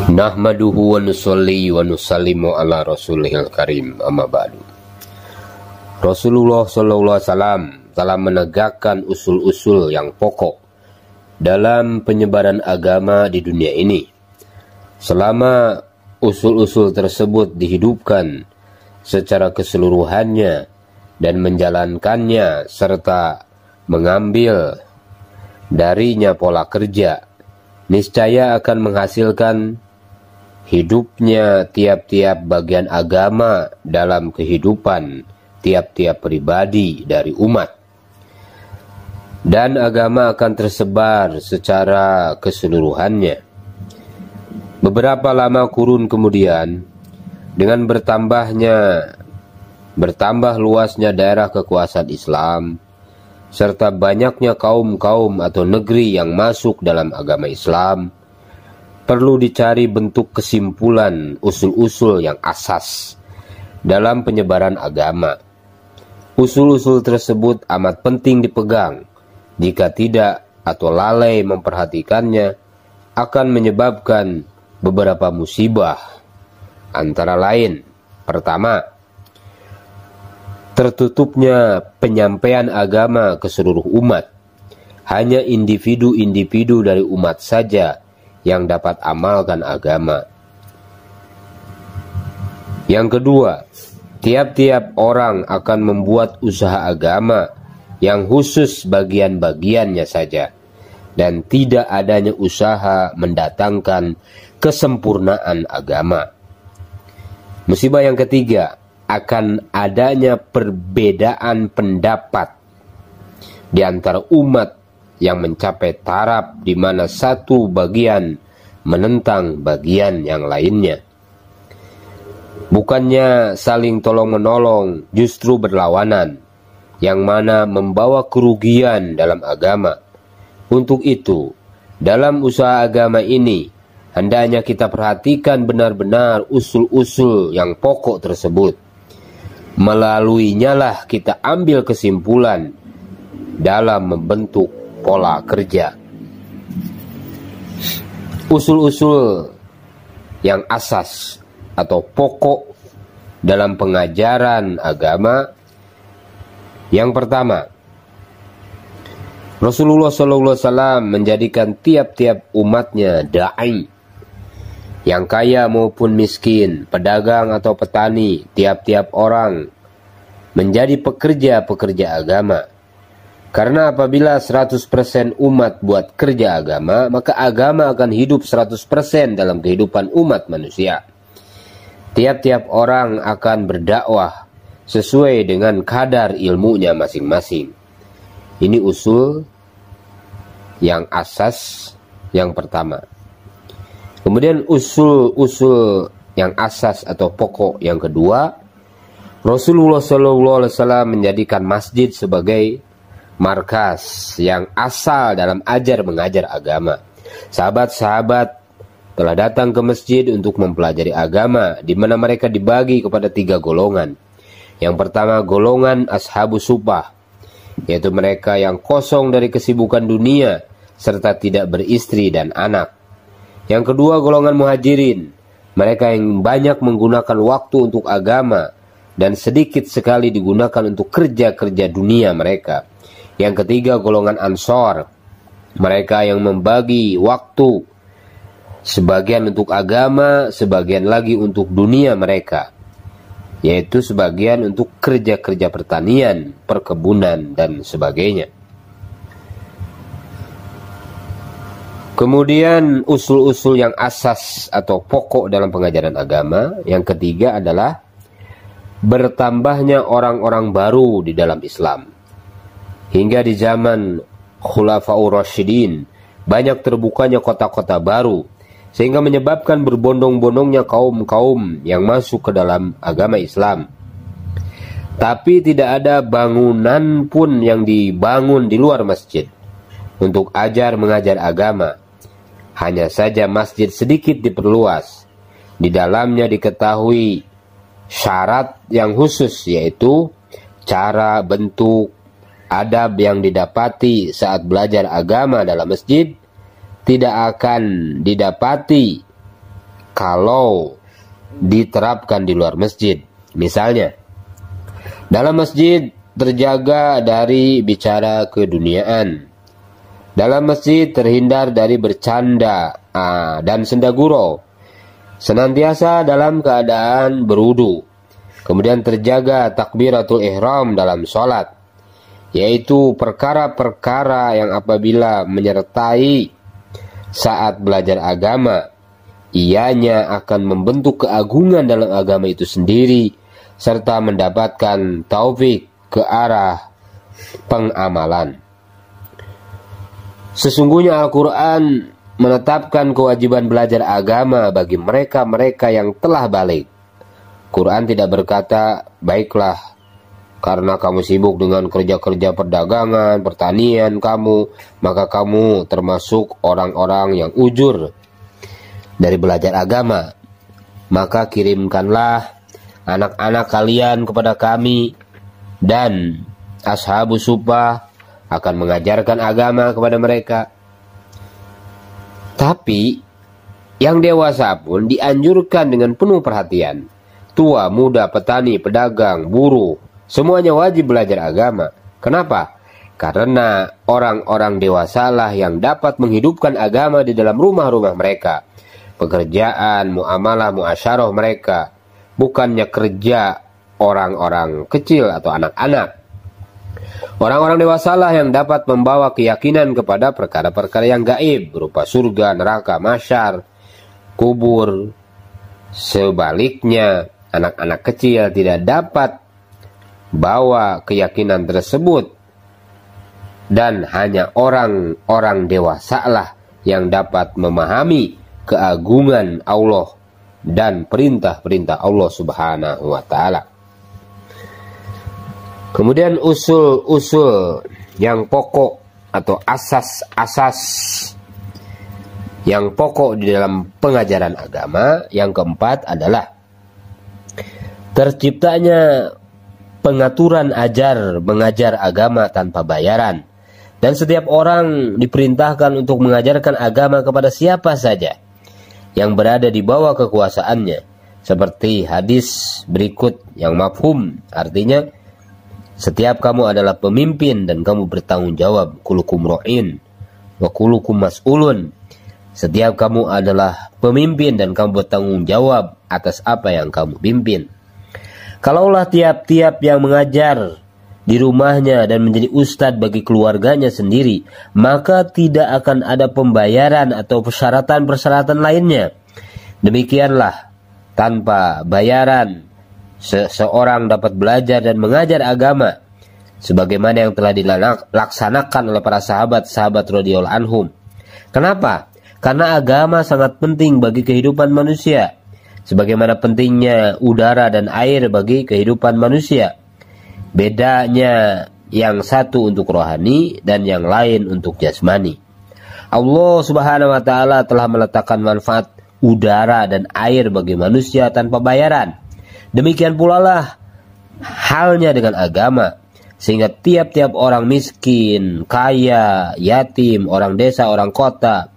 Nahmaduhu wa nusalli wa nusallimu ala rasulihil karim, amma ba'du. Rasulullah SAW telah menegakkan usul-usul yang pokok dalam penyebaran agama di dunia ini. Selama usul-usul tersebut dihidupkan secara keseluruhannya dan menjalankannya serta mengambil darinya pola kerja, niscaya akan menghasilkan hidupnya tiap-tiap bagian agama dalam kehidupan tiap-tiap pribadi dari umat, dan agama akan tersebar secara keseluruhannya. Beberapa lama kurun kemudian, dengan bertambah luasnya daerah kekuasaan Islam serta banyaknya kaum-kaum atau negeri yang masuk dalam agama Islam, perlu dicari bentuk kesimpulan usul-usul yang asas dalam penyebaran agama. Usul-usul tersebut amat penting dipegang. Jika tidak atau lalai memperhatikannya, akan menyebabkan beberapa musibah. Antara lain, pertama, tertutupnya penyampaian agama ke seluruh umat. Hanya individu-individu dari umat saja yang dapat amalkan agama. Yang kedua, tiap-tiap orang akan membuat usaha agama yang khusus bagian-bagiannya saja, dan tidak adanya usaha mendatangkan kesempurnaan agama. Musibah yang ketiga, akan adanya perbedaan pendapat di antara umat yang mencapai taraf di mana satu bagian menentang bagian yang lainnya. Bukannya saling tolong-menolong, justru berlawanan, yang mana membawa kerugian dalam agama. Untuk itu, dalam usaha agama ini, hendaknya kita perhatikan benar-benar usul-usul yang pokok tersebut. Melaluinya lah kita ambil kesimpulan dalam membentuk pola kerja. Usul-usul yang asas atau pokok dalam pengajaran agama. Yang pertama, Rasulullah SAW menjadikan tiap-tiap umatnya da'i, yang kaya maupun miskin, pedagang atau petani, tiap-tiap orang menjadi pekerja-pekerja agama. Karena apabila 100% umat buat kerja agama, maka agama akan hidup 100% dalam kehidupan umat manusia. Tiap-tiap orang akan berdakwah sesuai dengan kadar ilmunya masing-masing. Ini usul yang asas yang pertama. Kemudian usul-usul yang asas atau pokok yang kedua, Rasulullah SAW menjadikan masjid sebagai markas yang asal dalam ajar mengajar agama. Sahabat-sahabat telah datang ke masjid untuk mempelajari agama, di mana mereka dibagi kepada 3 golongan. Yang pertama, golongan ashabu sufah, yaitu mereka yang kosong dari kesibukan dunia serta tidak beristri dan anak. Yang kedua, golongan muhajirin, mereka yang banyak menggunakan waktu untuk agama dan sedikit sekali digunakan untuk kerja-kerja dunia mereka. Yang ketiga, golongan ansor, mereka yang membagi waktu sebagian untuk agama, sebagian lagi untuk dunia mereka, yaitu sebagian untuk kerja-kerja pertanian, perkebunan, dan sebagainya. Kemudian usul-usul yang asas atau pokok dalam pengajaran agama. Yang ketiga adalah bertambahnya orang-orang baru di dalam Islam. Hingga di zaman Khulafaur Rasyidin, banyak terbukanya kota-kota baru, sehingga menyebabkan berbondong-bondongnya kaum-kaum yang masuk ke dalam agama Islam. Tapi tidak ada bangunan pun yang dibangun di luar masjid untuk ajar mengajar agama. Hanya saja masjid sedikit diperluas. Di dalamnya diketahui syarat yang khusus, yaitu cara, bentuk, adab yang didapati saat belajar agama dalam masjid tidak akan didapati kalau diterapkan di luar masjid. Misalnya, dalam masjid terjaga dari bicara keduniaan. Dalam masjid terhindar dari bercanda dan senda gurau. Senantiasa dalam keadaan berwudu. Kemudian terjaga takbiratul ihram dalam sholat, yaitu perkara-perkara yang apabila menyertai saat belajar agama, ianya akan membentuk keagungan dalam agama itu sendiri, serta mendapatkan taufik ke arah pengamalan. Sesungguhnya Al-Quran menetapkan kewajiban belajar agama bagi mereka-mereka yang telah balik. Quran tidak berkata, baiklah, karena kamu sibuk dengan kerja-kerja perdagangan, pertanian kamu, maka kamu termasuk orang-orang yang ujur dari belajar agama. Maka kirimkanlah anak-anak kalian kepada kami, dan ashabus suffah akan mengajarkan agama kepada mereka. Tapi yang dewasa pun dianjurkan dengan penuh perhatian. Tua, muda, petani, pedagang, buruh, semuanya wajib belajar agama. Kenapa? Karena orang-orang dewasalah yang dapat menghidupkan agama di dalam rumah-rumah mereka, pekerjaan, muamalah, muasyarah mereka, bukannya kerja orang-orang kecil atau anak-anak. Orang-orang dewasalah yang dapat membawa keyakinan kepada perkara-perkara yang gaib, berupa surga, neraka, mahsyar, kubur. Sebaliknya, anak-anak kecil tidak dapat bawa keyakinan tersebut, dan hanya orang-orang dewasalah yang dapat memahami keagungan Allah dan perintah-perintah Allah Subhanahu wa Ta'ala. Kemudian usul-usul yang pokok atau asas-asas yang pokok di dalam pengajaran agama yang keempat adalah terciptanya pengaturan mengajar agama tanpa bayaran, dan setiap orang diperintahkan untuk mengajarkan agama kepada siapa saja yang berada di bawah kekuasaannya, seperti hadis berikut yang mafhum, artinya setiap kamu adalah pemimpin dan kamu bertanggung jawab. Kulukum ra'in wa kulukum mas'ulun. Setiap kamu adalah pemimpin dan kamu bertanggung jawab atas apa yang kamu pimpin. Kalaulah tiap-tiap yang mengajar di rumahnya dan menjadi ustadz bagi keluarganya sendiri, maka tidak akan ada pembayaran atau persyaratan-persyaratan lainnya. Demikianlah, tanpa bayaran seseorang dapat belajar dan mengajar agama sebagaimana yang telah dilaksanakan oleh para sahabat-sahabat radhiyallahu anhum. Kenapa? Karena agama sangat penting bagi kehidupan manusia, sebagaimana pentingnya udara dan air bagi kehidupan manusia. Bedanya yang satu untuk rohani dan yang lain untuk jasmani. Allah Subhanahu wa Ta'ala telah meletakkan manfaat udara dan air bagi manusia tanpa bayaran. Demikian pula lah halnya dengan agama, sehingga tiap-tiap orang miskin, kaya, yatim, orang desa, orang kota,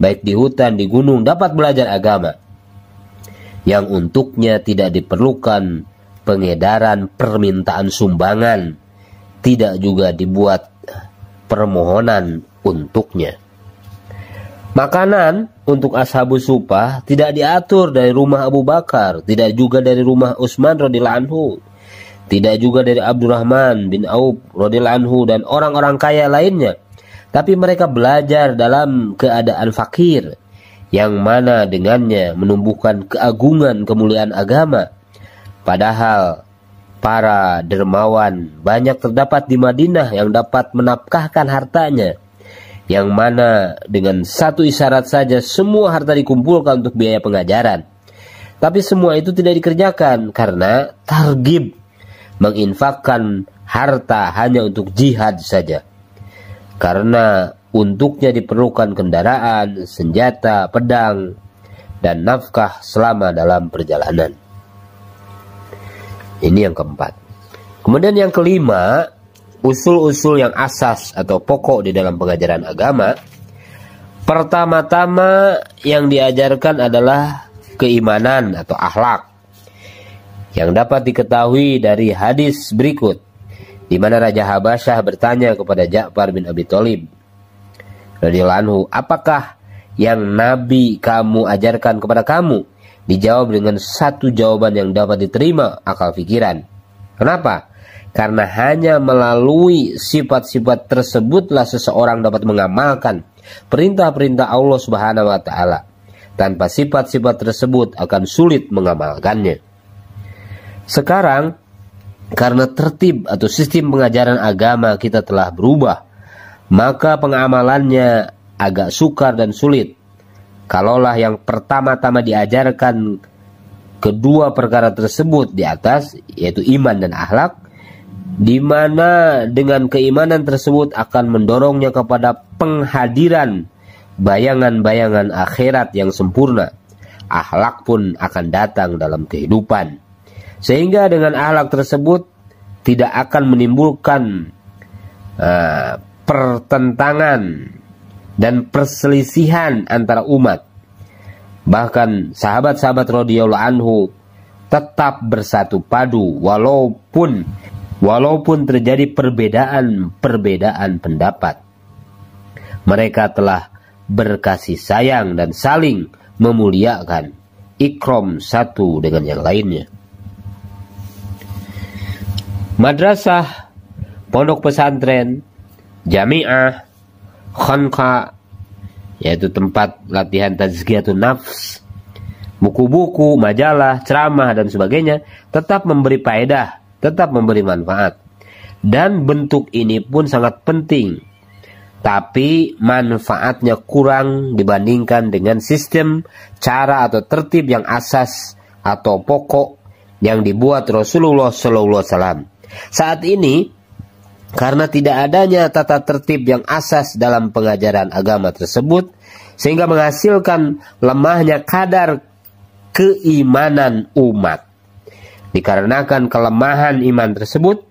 baik di hutan, di gunung, dapat belajar agama, yang untuknya tidak diperlukan pengedaran permintaan sumbangan, tidak juga dibuat permohonan untuknya. Makanan untuk ashabus suffah tidak diatur dari rumah Abu Bakar, tidak juga dari rumah Utsman radhiyallahu anhu, tidak juga dari Abdurrahman bin Auf radhiyallahu anhu dan orang-orang kaya lainnya. Tapi mereka belajar dalam keadaan fakir, yang mana dengannya menumbuhkan keagungan kemuliaan agama. Padahal para dermawan banyak terdapat di Madinah yang dapat menafkahkan hartanya, yang mana dengan satu isyarat saja semua harta dikumpulkan untuk biaya pengajaran. Tapi semua itu tidak dikerjakan karena targhib, menginfakkan harta hanya untuk jihad saja, karena untuknya diperlukan kendaraan, senjata, pedang, dan nafkah selama dalam perjalanan. Ini yang keempat. Kemudian yang kelima, usul-usul yang asas atau pokok di dalam pengajaran agama. Pertama-tama yang diajarkan adalah keimanan atau akhlak yang dapat diketahui dari hadis berikut, di mana Raja Habasyah bertanya kepada Ja'far bin Abi Thalib radhiyallahu anhu, apakah yang Nabi kamu ajarkan kepada kamu? Dijawab dengan satu jawaban yang dapat diterima akal pikiran. Kenapa? Karena hanya melalui sifat-sifat tersebutlah seseorang dapat mengamalkan perintah-perintah Allah Subhanahu wa taala. Tanpa sifat-sifat tersebut akan sulit mengamalkannya. Sekarang, karena tertib atau sistem pengajaran agama kita telah berubah, maka pengamalannya agak sukar dan sulit. Kalaulah yang pertama-tama diajarkan kedua perkara tersebut di atas, yaitu iman dan akhlak, di mana dengan keimanan tersebut akan mendorongnya kepada penghadiran bayangan-bayangan akhirat yang sempurna, akhlak pun akan datang dalam kehidupan. Sehingga dengan akhlak tersebut tidak akan menimbulkan pertentangan dan perselisihan antara umat. Bahkan sahabat-sahabat radhiyallahu anhu tetap bersatu padu walaupun terjadi perbedaan pendapat. Mereka telah berkasih sayang dan saling memuliakan, ikram satu dengan yang lainnya. Madrasah, pondok pesantren, jami'ah, khanqa, yaitu tempat latihan tazkiyatun nafs, buku-buku, majalah, ceramah dan sebagainya tetap memberi faedah, tetap memberi manfaat. Dan bentuk ini pun sangat penting, tapi manfaatnya kurang dibandingkan dengan sistem, cara atau tertib yang asas atau pokok yang dibuat Rasulullah SAW. Saat ini, karena tidak adanya tata tertib yang asas dalam pengajaran agama tersebut, sehingga menghasilkan lemahnya kadar keimanan umat. Dikarenakan kelemahan iman tersebut,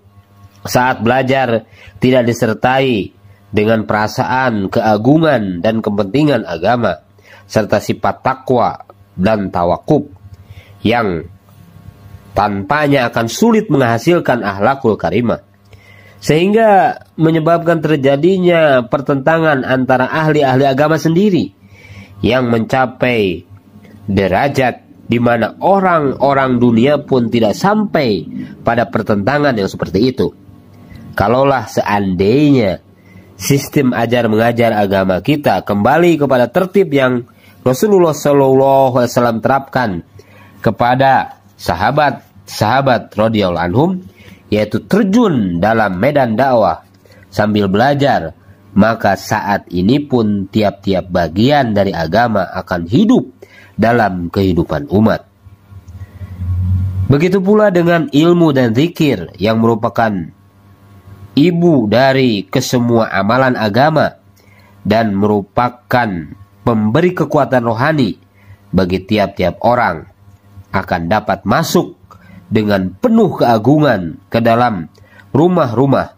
saat belajar tidak disertai dengan perasaan keagungan dan kepentingan agama, serta sifat takwa dan tawakuf yang tanpanya akan sulit menghasilkan akhlakul karimah, sehingga menyebabkan terjadinya pertentangan antara ahli-ahli agama sendiri yang mencapai derajat di mana orang-orang dunia pun tidak sampai pada pertentangan yang seperti itu. Kalaulah seandainya sistem ajar mengajar agama kita kembali kepada tertib yang Rasulullah SAW terapkan kepada sahabat radhiyallahu anhum, yaitu terjun dalam medan dakwah sambil belajar, maka saat ini pun tiap-tiap bagian dari agama akan hidup dalam kehidupan umat. Begitu pula dengan ilmu dan zikir yang merupakan ibu dari kesemua amalan agama dan merupakan pemberi kekuatan rohani bagi tiap-tiap orang, akan dapat masuk dengan penuh keagungan ke dalam rumah-rumah,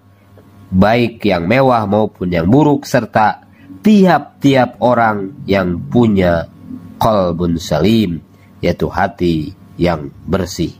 baik yang mewah maupun yang buruk, serta tiap-tiap orang yang punya qalbun salim, yaitu hati yang bersih.